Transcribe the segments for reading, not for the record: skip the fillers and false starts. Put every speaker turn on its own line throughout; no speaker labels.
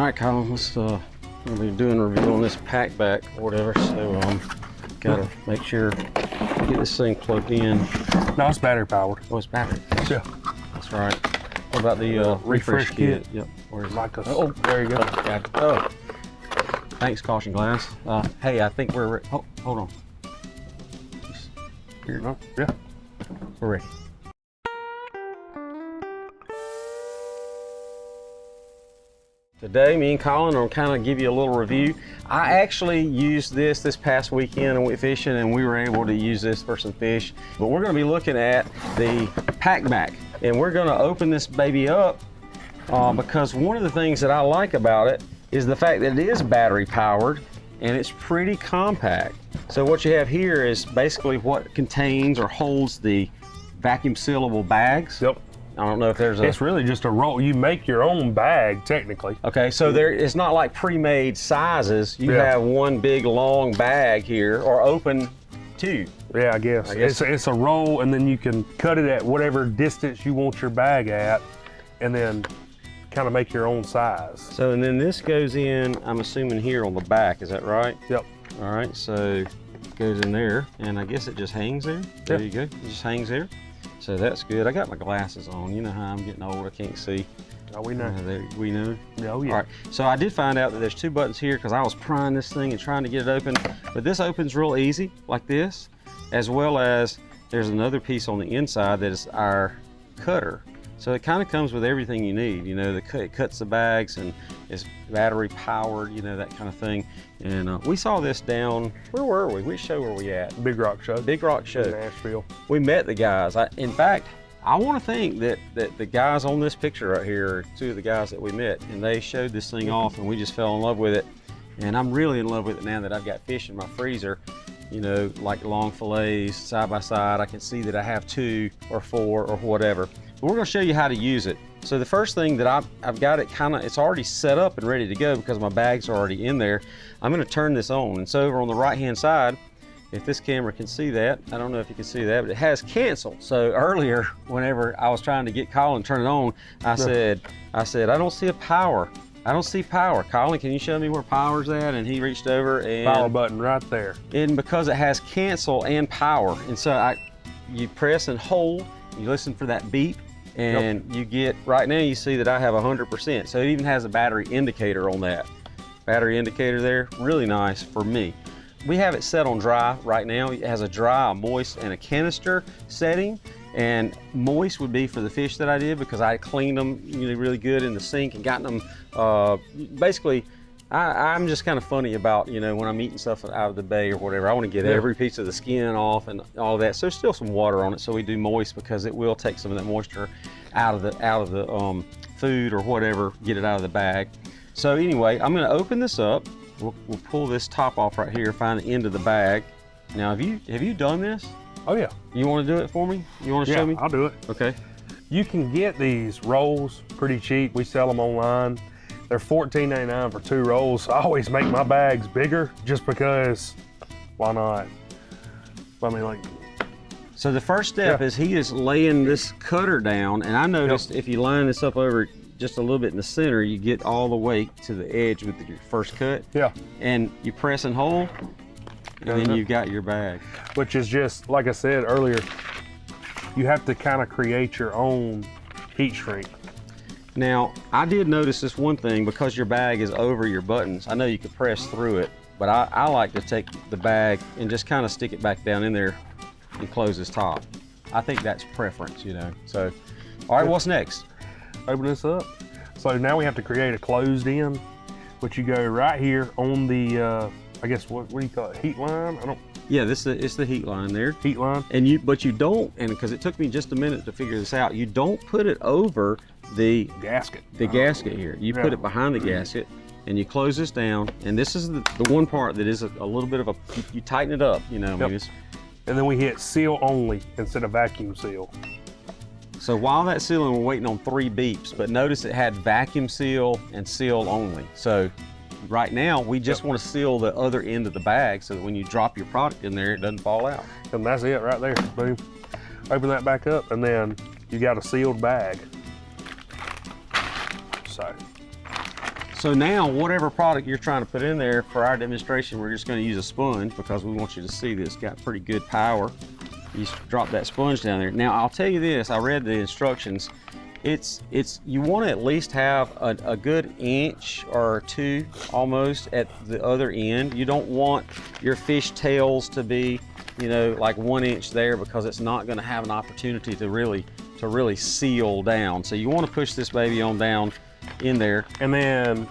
All right, Colin, let's we'll be doing a review on this pacbak or whatever. So gotta make sure get this thing plugged in.
No, it's battery powered.
Oh, it's battery.
Yeah,
that's right. What about the refresh kit? Yep. Where's
like us.
Oh, there you go. Got it. Oh, thanks, caution glass. Hey, I think we're. Oh, hold on. Here.
No, yeah,
We're ready. Today, me and Colin are kind of give you a little review. I actually used this past weekend and went fishing, and we were able to use this for some fish. But we're going to be looking at the pacbak, and we're going to open this baby up because one of the things that I like about it is the fact that it is battery powered and it's pretty compact. So what you have here is basically what contains or holds the vacuum sealable bags.
yep.
I don't know if there's a...
It's really just a roll. You make your own bag, technically.
Okay, so it's not like pre-made sizes. You
Yeah.
have one big long bag here, or open tube.
Yeah, I guess. It's a roll, and then you can cut it at whatever distance you want your bag at, and then kind of make your own size.
So, and then this goes in, I'm assuming here on the back, is that right?
Yep.
All right, so it goes in there, and I guess it just hangs there. There you go, it just hangs there. So that's good. I got my glasses on. You know how I'm getting old, I can't see.
Oh, we know.
We know?
Oh, yeah.
All right, so I did find out that there's two buttons here because I was prying this thing and trying to get it open, but this opens real easy, like this, as well as there's another piece on the inside that is our cutter. So it kind of comes with everything you need. You know, it cuts the bags and it's battery powered, you know, that kind of thing. And we saw this down, where were we? Which show were we at?
Big Rock Show.
Big Rock Show.
In Nashville.
We met the guys. In fact, I want to think that the guys on this picture right here are two of the guys that we met, and they showed this thing off and we just fell in love with it. And I'm really in love with it now that I've got fish in my freezer, you know, like long fillets side by side. I can see that I have 2 or 4 or whatever. But we're going to show you how to use it. So the first thing that I've got it it's already set up and ready to go because my bags are already in there. I'm going to turn this on. And so over on the right hand side, if this camera can see that, I don't know if you can see that, but it has cancel. So earlier, whenever I was trying to get Colin to turn it on, I said, I don't see a power. I don't see power. Colin, can you show me where power's at? And he reached over and...
Power button right there.
And because it has cancel and power. And so you press and hold, you listen for that beep, and you get, right now you see that I have 100%. So it even has a battery indicator on that. Battery indicator there, really nice for me. We have it set on dry right now. It has a dry, a moist, and a canister setting. And moist would be for the fish that I did because I cleaned them really good in the sink and gotten them, basically, I'm just kind of funny about, you know, when I'm eating stuff out of the bay or whatever, I want to get every piece of the skin off and all that. So there's still some water on it, so we do moist because it will take some of that moisture out of the food or whatever, get it out of the bag. So anyway, I'm going to open this up. We'll pull this top off right here, find the end of the bag. Now, have you done this?
Oh, yeah.
You want to do it for me? You want to show me?
I'll do it.
Okay.
You can get these rolls pretty cheap. We sell them online. They're $14.99 for 2 rolls. I always make my bags bigger just because, why not? I mean, like.
So the first step is he is laying this cutter down, and I noticed if you line this up over just a little bit in the center, you get all the way to the edge with your first cut. Yeah. And you press and hold, and then you've got your bag.
Which is just, like I said earlier, you have to kind of create your own heat shrink.
Now, I did notice this one thing, because your bag is over your buttons. I know you could press through it, but I like to take the bag and just kind of stick it back down in there and close this top. I think that's preference, you know. So, all right, what's next?
Open this up. So now we have to create a closed end, which you go right here on the, I guess, what do you call it, heat line?
Yeah, it's the heat line there.
Heat line.
And but you don't, and because it took me just a minute to figure this out, you don't put it over the
gasket.
The gasket here. You put it behind the gasket, and you close this down. And this is the one part that is a little bit of a, you tighten it up, you know. I mean,
and then we hit seal only instead of vacuum seal.
So while that's sealing, we're waiting on 3 beeps, but notice it had vacuum seal and seal only. So right now, we just want to seal the other end of the bag so that when you drop your product in there, it doesn't fall out.
And that's it right there, boom. Open that back up, and then you got a sealed bag.
So now, whatever product you're trying to put in there for our demonstration, we're just going to use a sponge because we want you to see this got pretty good power. You just drop that sponge down there. Now, I'll tell you this, I read the instructions. You want to at least have a good inch or two almost at the other end. You don't want your fish tails to be, you know, like 1 inch there, because it's not going to have an opportunity to really seal down. So you want to push this baby on down in there.
And then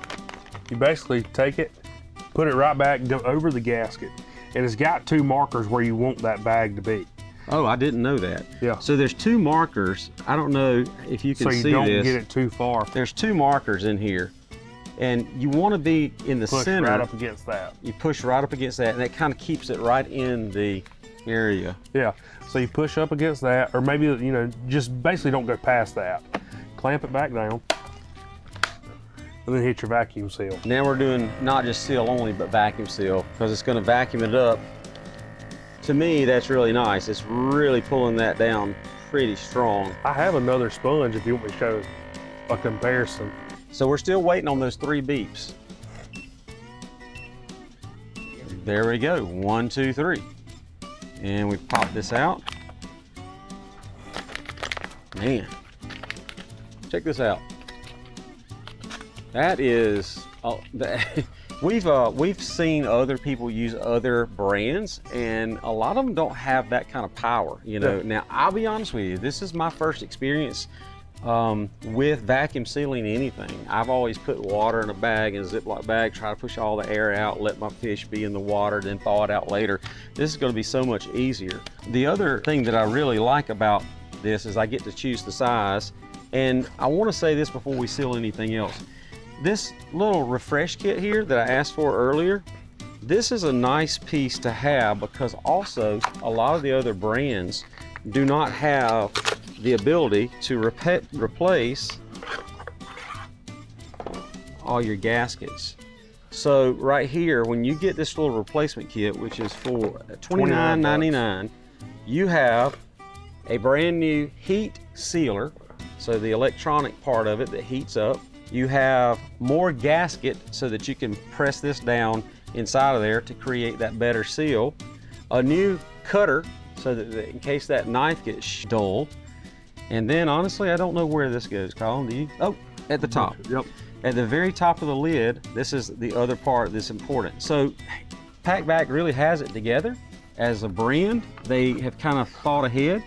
you basically take it, put it right back, go over the gasket. And it's got 2 markers where you want that bag to be.
Oh, I didn't know that.
Yeah.
So there's 2 markers. I don't know if you can see this.
So you don't get it too far.
There's 2 markers in here. And you want to be in the center.
Push right up against that.
You push right up against that, and that kind of keeps it right in the area.
Yeah. So you push up against that, or maybe, you know, just basically don't go past that. Clamp it back down. And then hit your vacuum seal.
Now we're doing not just seal only, but vacuum seal, because it's going to vacuum it up. To me, that's really nice. It's really pulling that down pretty strong.
I have another sponge if you want me to show a comparison.
So we're still waiting on those 3 beeps. There we go, 1, 2, 3. And we pop this out. Man, check this out. That is, we've seen other people use other brands, and a lot of them don't have that kind of power, you know.
Yeah.
Now, I'll be honest with you, this is my first experience with vacuum sealing anything. I've always put water in a bag, in a Ziploc bag, try to push all the air out, let my fish be in the water, then thaw it out later. This is going to be so much easier. The other thing that I really like about this is I get to choose the size, and I want to say this before we seal anything else. This little refresh kit here that I asked for earlier, this is a nice piece to have, because also a lot of the other brands do not have the ability to replace all your gaskets. So right here, when you get this little replacement kit, which is for $29.99, you have a brand new heat sealer, so the electronic part of it that heats up. You have more gasket so that you can press this down inside of there to create that better seal. A new cutter so that in case that knife gets dull. And then honestly, I don't know where this goes, Colin, do you? Oh, at the top.
Yep.
At the very top of the lid, this is the other part that's important. So pacbak really has it together as a brand. They have kind of thought ahead.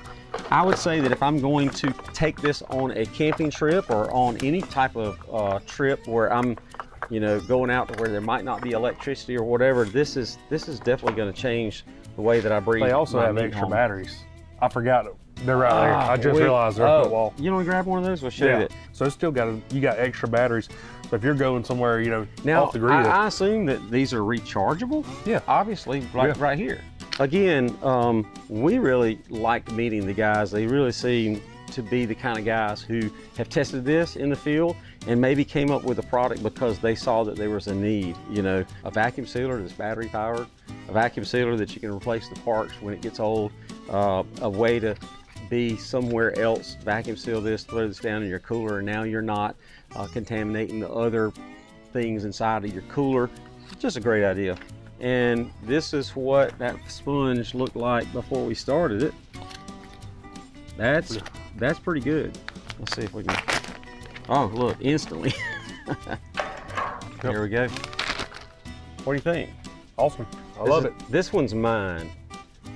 I would say that if I'm going to take this on a camping trip or on any type of trip where I'm, you know, going out to where there might not be electricity or whatever, this is definitely going to change the way that I breathe.
They also have extra batteries. I forgot it. They're right there. I just realized they're up the wall.
You want to grab one of those? We'll show you it.
So it's still you got extra batteries. So if you're going somewhere, you know,
now,
off the grid.
I assume that these are rechargeable.
Yeah.
Obviously, right here. Again, we really liked meeting the guys. They really seem to be the kind of guys who have tested this in the field and maybe came up with a product because they saw that there was a need. You know, a vacuum sealer that's battery powered, a vacuum sealer that you can replace the parts when it gets old, a way to be somewhere else, vacuum seal this, throw this down in your cooler, and now you're not contaminating the other things inside of your cooler. It's just a great idea. And this is what that sponge looked like before we started it. That's pretty good. Let's see if we can, oh look, instantly. There we go. What do you think?
Awesome, I love it.
This one's mine.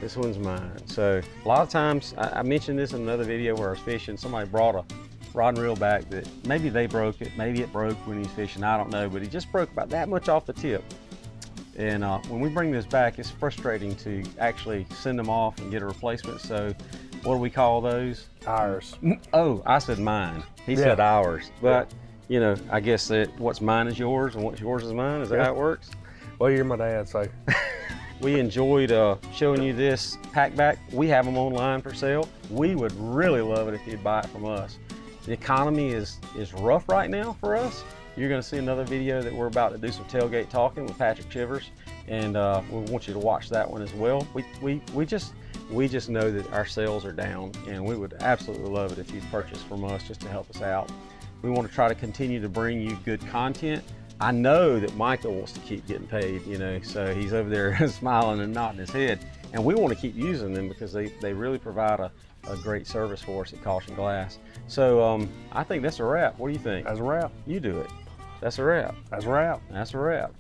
This one's mine. So a lot of times, I mentioned this in another video where I was fishing, somebody brought a rod and reel back that maybe they broke it, maybe it broke when he was fishing, I don't know, but he just broke about that much off the tip. And when we bring this back, it's frustrating to actually send them off and get a replacement. So what do we call those?
Ours.
Oh, I said mine. He said ours. But, you know, I guess that what's mine is yours and what's yours is mine. Is that how it works?
Well, you're my dad, so.
We enjoyed showing you this pacbak. We have them online for sale. We would really love it if you'd buy it from us. The economy is rough right now for us. You're going to see another video that we're about to do some tailgate talking with Patrick Chivers, and we want you to watch that one as well. We just know that our sales are down, and we would absolutely love it if you'd purchase from us just to help us out. We want to try to continue to bring you good content, I know that Michael wants to keep getting paid, you know, so he's over there smiling and nodding his head. And we want to keep using them because they really provide a great service for us at Caution Glass. So I think that's a wrap. What do you think?
That's a wrap.
You do it. That's a wrap.
That's a wrap.
That's a wrap.